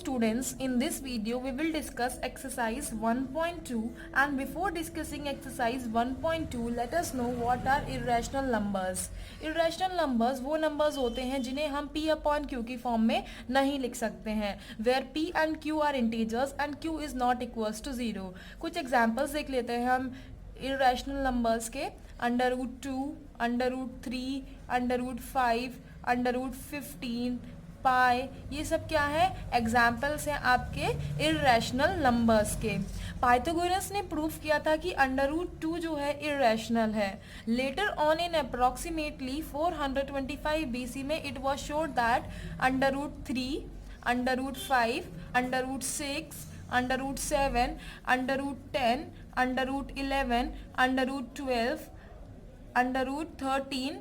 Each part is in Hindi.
students, in this video we will discuss exercise 1.2, and before discussing exercise 1.2 let us know what are irrational numbers. Irrational numbers वो numbers होते हैं जिन्हें हम p upon q की form में नहीं लिख सकते हैं, where p and q are integers and q is not equals to 0. कुछ examples देख लेते हैं हम irrational numbers के. √2, √3, √5, √15, पाई, ये सब क्या है? एग्जाम्पल्स हैं आपके इर्रेशनल नंबर्स के. पाइथागोरस ने प्रूफ किया था कि √2 जो है इर्रेशनल है. Later on in approximately 425 BC में इट वाज शोड दैट √3, √5, √6, √7, √10, √11, √12, √13,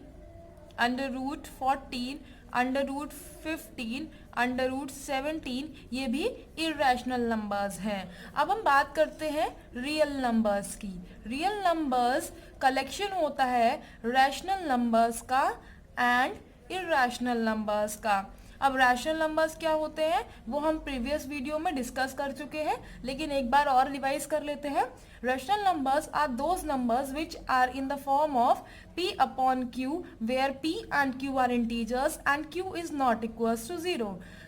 √14, √15, √17 ये भी इर्रेशनल नंबर्स हैं. अब हम बात करते हैं रियल नंबर्स की. रियल नंबर्स कलेक्शन होता है रैशनल नंबर्स का एंड इर्रेशनल नंबर्स का. अब रैशनल नंबर्स क्या होते हैं वो हम प्रीवियस वीडियो में डिस्कस कर चुके हैं, लेकिन एक बार और रिवाइज कर लेते हैं. Rational numbers are those numbers which are in the form of p upon q, where p and q are integers and q is not equals to 0.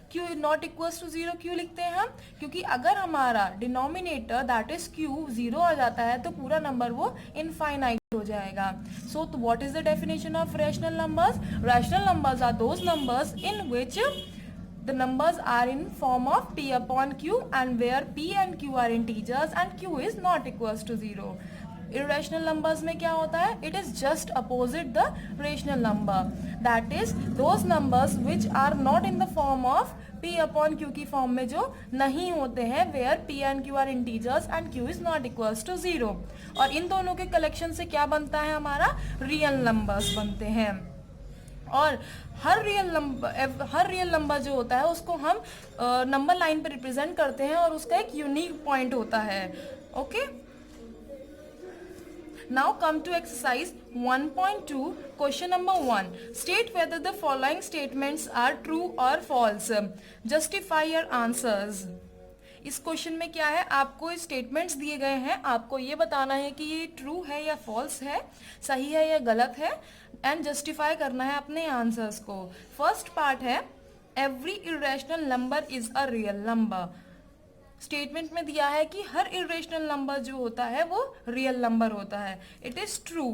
q is not equals to 0 क्यों लिखते हैं हम? क्योंकि अगर हमारा डिनोमिनेटर दैट इज q 0 आ जाता है तो पूरा नंबर वो इनफाइनाइट हो जाएगा. So what is the definition of rational numbers? Rational numbers are those numbers in which the numbers are in form of p upon q and where p and q are integers and q is not equals to 0. irrational numbers में क्या होता है? It is just opposite the rational number. That is those numbers which are not in the form of p upon q की फॉर्म में जो नहीं होते हैं, where p and q are integers and q is not equals to 0. और इन दोनों के कलेक्शन से क्या बनता है? हमारा रियल नंबर्स बनते हैं. और हर रियल नंबर जो होता है उसको हम नंबर लाइन पे रिप्रेजेंट करते हैं और उसका एक यूनिक पॉइंट होता है. Okay, now come to exercise 1.2. question number 1. State whether the following statements are true or false. Justify your answers. इस क्वेश्चन में क्या है? आपको स्टेटमेंट्स दिए गए हैं, आपको ये बताना है कि ये ट्रू है या फॉल्स है, सही है या गलत है, एंड जस्टिफाई करना है अपने आंसर्स को. फर्स्ट पार्ट है every irrational number is a real number. Statement में दिया है कि हर इर्रेशनल नंबर जो होता है वो रियल नंबर होता है. It is true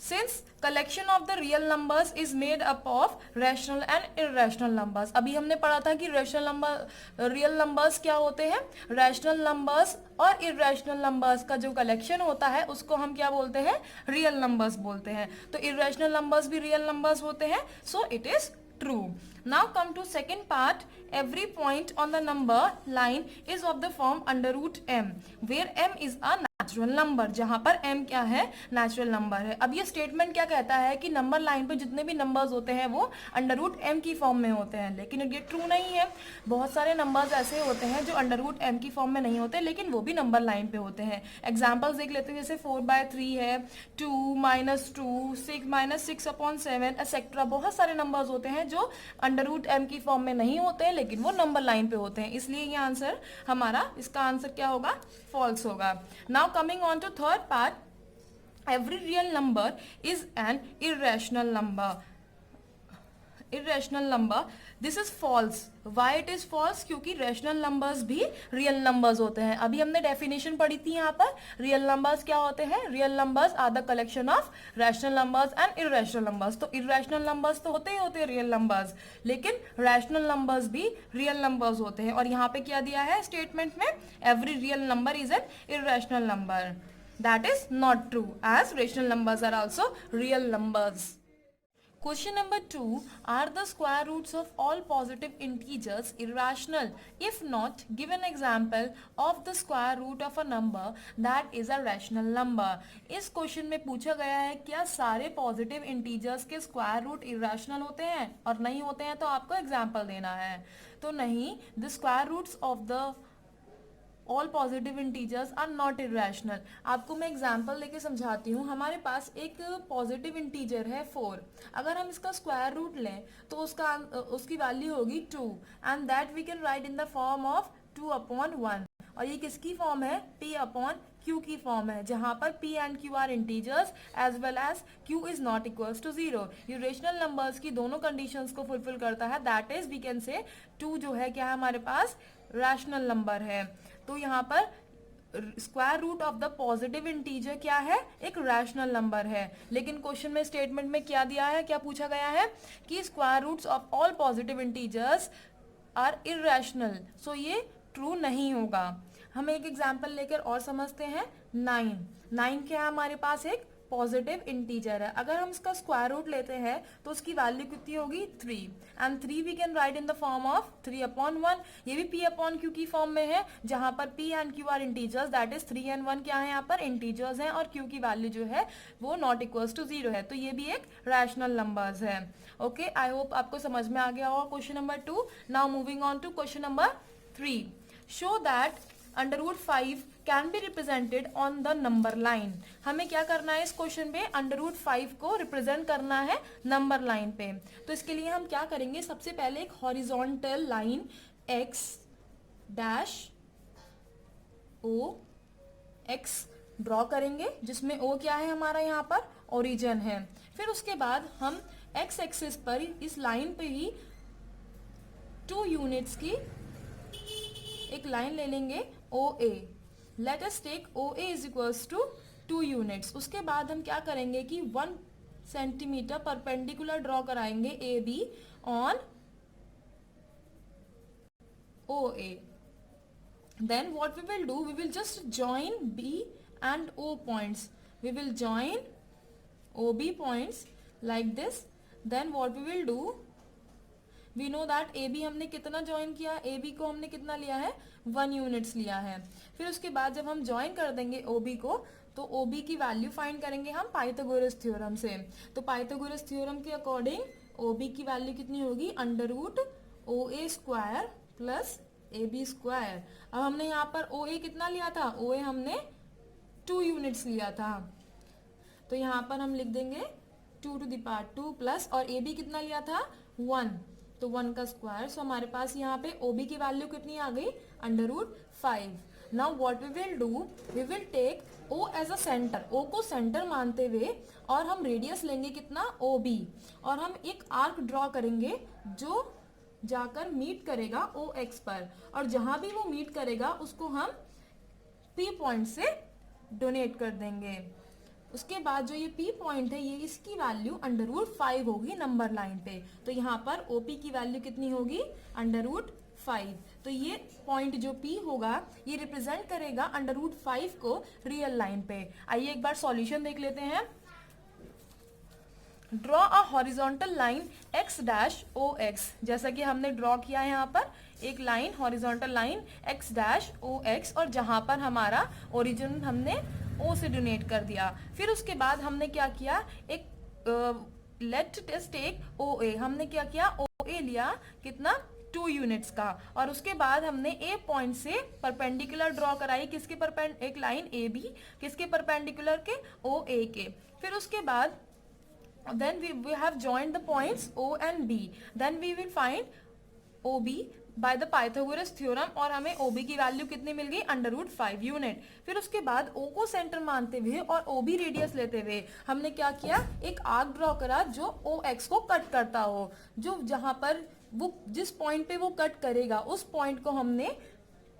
since collection of the real numbers is made up of rational and irrational numbers. अभी हमने पढ़ा था कि रियल नंबर्स क्या होते हैं? रैशनल नंबर्स और इर्रेशनल नंबर्स का जो कलेक्शन होता है उसको हम क्या बोलते हैं? रियल नंबर्स बोलते हैं. तो इर्रेशनल नंबर्स भी रियल नंबर्स होते हैं, so it is true. Now come to second part. Every point on the number line is of the form under root m, where m is a natural number. जहां पर m क्या है? नेचुरल नंबर है. अब ये स्टेटमेंट क्या कहता है कि नंबर लाइन पे जितने भी नंबर्स होते हैं वो अंडर रूट m की फॉर्म में होते हैं, लेकिन ये ट्रू नहीं है. बहुत सारे नंबर्स ऐसे होते हैं जो अंडर रूट m की फॉर्म में नहीं होते लेकिन वो भी नंबर लाइन पे होते हैं. एग्जाम्पल्स देख लेते हैं, जैसे 4/3 है, 2 -2, 6 -6/7 एक्सेट्रा. बहुत सारे नंबर्स होते हैं जो अंडर रूट m की फॉर्म में नहीं होते हैं लेकिन वो नंबर लाइन पे होते हैं, इसलिए ये आंसर हमारा, इसका आंसर क्या होगा? फॉल्स होगा. Now coming on to third part, every real number is an irrational number. This is false. Why it is false? क्योंकि rational numbers भी real numbers होते हैं. अभी हमने definition पढ़ी थी यहाँ पर. real numbers क्या होते हैं? real numbers are the collection of rational numbers and irrational numbers. तो irrational numbers तो होते ही होते हैं real numbers, लेकिन rational numbers भी real numbers होते हैं. और यहाँ पे क्या दिया है statement में? every real number is an irrational number. That is not true, as rational numbers are also real numbers. Question number 2. Are the square roots of all positive integers irrational? If not, give an example of the square root of a number that is a rational number. इस क्वेश्चन में पूछा गया है क्या सारे पॉजिटिव इंटीजर्स के स्क्वायर रूट इरेशनल होते हैं, और नहीं होते हैं तो आपको एग्जाम्पल देना है. तो नहीं, the square roots of the all positive integers are not irrational. आपको मैं एग्जांपल लेके समझाती हूँ। हमारे पास एक पॉजिटिव इंटीजर है 4, अगर हम इसका स्क्वायर रूट लें तो उसकी वैल्यू होगी 2 and that we can write in the form of 2/1। और ये किसकी फॉर्म है? P/Q की फॉर्म है, जहां पर P and Q are integers as well as Q is not equals to 0। ये रेशनल नंबर्स की दोनों कंडीशंस को फुलफिल करता है, that is we can say 2 जो है क्या है हमारे पास? रैशनल नंबर है। तो यहाँ पर square root of the positive integer क्या है? एक रैशनल नंबर है। लेकिन क्वेश्चन में स्टेटमेंट में क्या दिया है, क्या पूछा गया है कि square roots of all positive integers are irrational, so ये ट्रू नहीं होगा। हम एक एग्जाम्पल लेकर और समझते हैं। 9 क्या है हमारे पास? एक पॉजिटिव इंटीजर है। अगर हम इसका स्क्वायर रूट लेते हैं तो उसकी वैल्यू कितनी होगी? 3 and 3 we can write in the form of 3/1। ये भी P/Q की फॉर्म में है, जहां पर P and Q are integers, that is 3 and 1 क्या है यहाँ पर? इंटीजर्स हैं, और Q की वैल्यू जो है वो नॉट इक्वल्स टू 0 है। तो ये भी एक रैशनल नंबर्स है। ओके, आई होप आपको समझ में आ गया होगा question number 2। Now moving on to question number 3। Show that √5 can be represented on the number line. हमें क्या करना है इस क्वेश्चन पे? √5 को रिप्रेजेंट करना है नंबर लाइन पे। तो इसके लिए हम क्या करेंगे? सबसे पहले एक horizontal line x dash O X draw करेंगे, जिसमें O क्या है हमारा? यहाँ पर ओरिजिन है। फिर उसके बाद हम x एक्सिस पर इस लाइन पे ही 2 यूनिट्स की एक लाइन ले लेंगे OA। Let us take OA is equals to 2 units. उसके बाद हम क्या करेंगे कि 1 सेंटीमीटर परपेंडिकुलर ड्रॉ कराएंगे AB on OA। Then what we will do, we will just join B and O points. We will join OB points like this. Then what we will do, we know that AB हमने कितना ज्वाइन किया? AB को हमने कितना लिया है? 1 यूनिट्स लिया है। फिर उसके बाद जब हम ज्वाइन कर देंगे OB को, तो OB की वैल्यू फाइंड करेंगे हम पाइथागोरस थ्योरम से। तो पाइथागोरस थ्योरम के अकॉर्डिंग OB की वैल्यू कितनी होगी? √OA square plus AB square. अब हमने यहाँ पर OA कितना लिया था? OA हमने 2 यूनिट्स लिया था, तो यहाँ पर हम लिख देंगे 2⁻² प्लस, और AB कितना लिया था? 1, तो 1 का स्क्वायर। सो हमारे पास यहाँ पे OB की वैल्यू कितनी आ गई? √5। Now what we will do, we will take O as a centre, O को सेंटर मानते हुए, और हम रेडियस लेंगे कितना? OB, और हम एक आर्क ड्रॉ करेंगे जो जाकर मीट करेगा OX पर, और जहां भी वो मीट करेगा उसको हम P पॉइंट से डोनेट कर देंगे। उसके बाद जो ये P पॉइंट है, ये इसकी वैल्यू √5 होगी नंबर लाइन पे। तो यहाँ पर OP की वैल्यू कितनी होगी? √5। तो ये पॉइंट जो P होगा ये रिप्रेजेंट करेगा √5 को रियल लाइन पे। आइए एक बार सॉल्यूशन देख लेते हैं। Draw a horizontal line x dash OX। जैसा कि हमने ड्रॉ किया है यहाँ पर एक line, horizontal line x dash OX, और जहां पर हमारा ओरिजिन हमने O से डोनेट कर दिया। फिर उसके बाद हमने क्या किया? एक लेट टेस्ट टेक OA, हमने क्या किया? OA लिया कितना? 2 यूनिट्स का, और उसके बाद हमने A पॉइंट से परपेंडिकुलर ड्रॉ कराई। किसके परपेंडिकुलर? एक लाइन AB, किसके परपेंडिकुलर के? OA के। फिर उसके बाद then we have joined the points O and B. Then we will find OB by the Pythagoras theorem, और हमें OB की वैल्यू कितनी मिल गई? √5 यूनिट। फिर उसके बाद O को सेंटर मानते हुए और OB रेडियस लेते हुए हमने क्या किया? एक आर्क ड्रॉ करा जो OX को कट करता हो, जो जहां पर वो जिस पॉइंट पे वो कट करेगा उस पॉइंट को हमने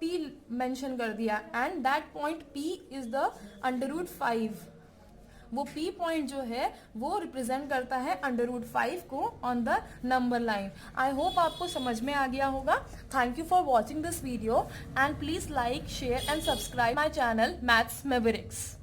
P मेंशन कर दिया, and that point P is the √5। वो P पॉइंट जो है वो रिप्रेजेंट करता है √5 को on the number line. I hope आपको समझ में आ गया होगा। Thank you for watching this video, and please like, share and subscribe my channel maths Mavericks.